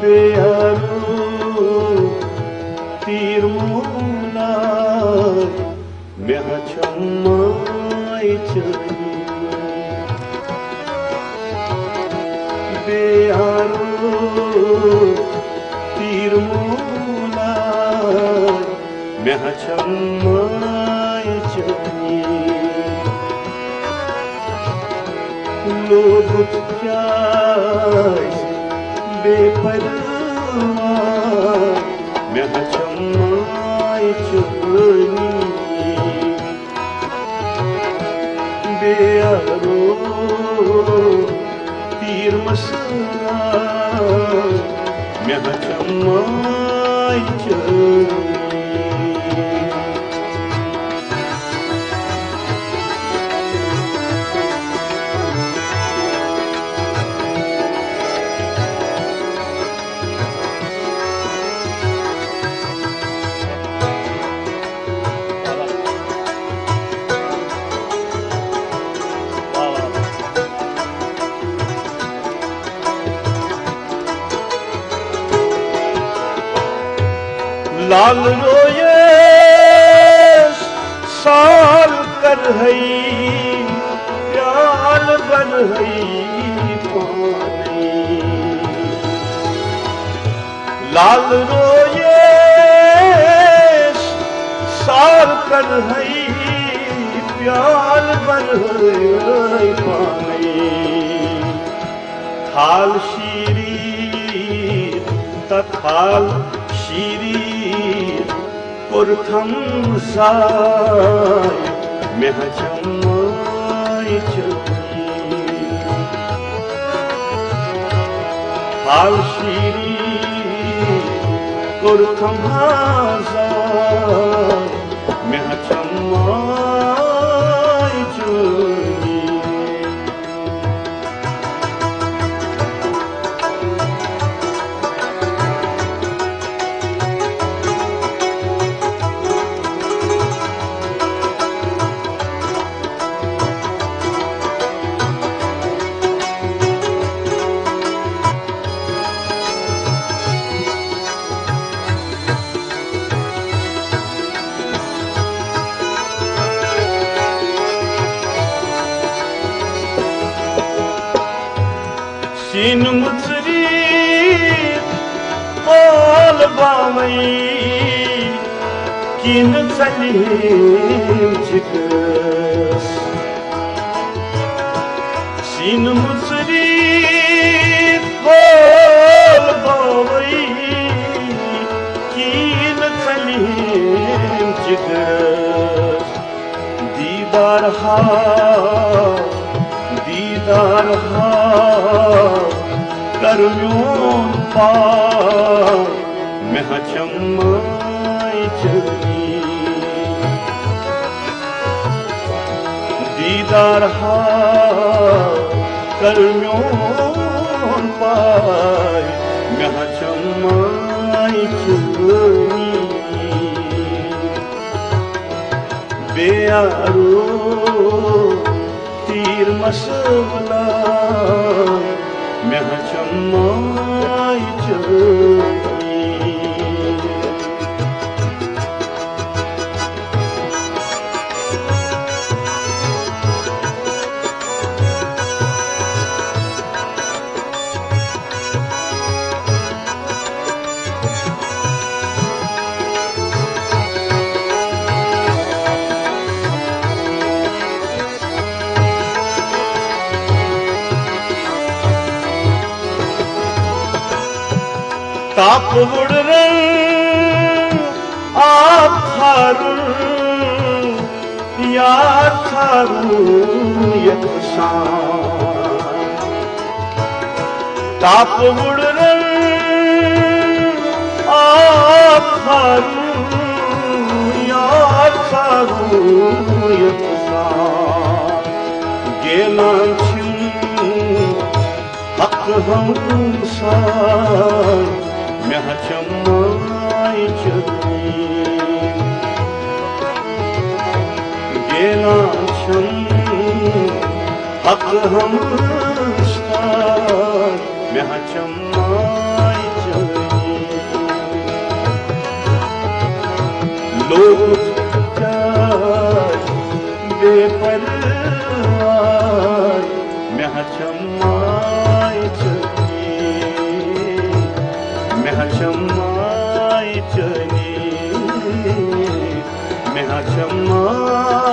बेयारू तीर मूलाय मेहा छम्माय चली बेयारू तीर मूलाय मेहा छम्माय चली लोग बेपरवाह मेहा छम्माय चली बेयारो तीर मसलाय मेहा छम्माय चली लाल रोये साल कर हई प्याल बन हई पानी लाल रोये साल कर हई प्याल बन हई पानी थाल शीरी तथाल शीरी पुरथम साय मेहा छम्माय चली थाल शीरी पुरथम साय मेहा छम्माय चली सीन मुसरी पाल बावई किन सलीम चिकस सीन मुसरी पाल बावई किन सलीम चिकस दीदार करम्यों पार मेहा छम्माय चली दीदार करम्यों पार मेहा छम्माय चली बेयारो तीर मसला मेहा छम्माय चली ताप उड़रन आप थारुन यार थारुन यकसान ताप उड़रन आप थारुन यार थारुन यकसान गेलां छिन हक हमसान मेहा छम्माय चली गेलां छम हक हमसान मेहा छम्माय चली लोग बेपरवाह मैं क्षमाए चली मैं क्षमाए चली मैं क्षमा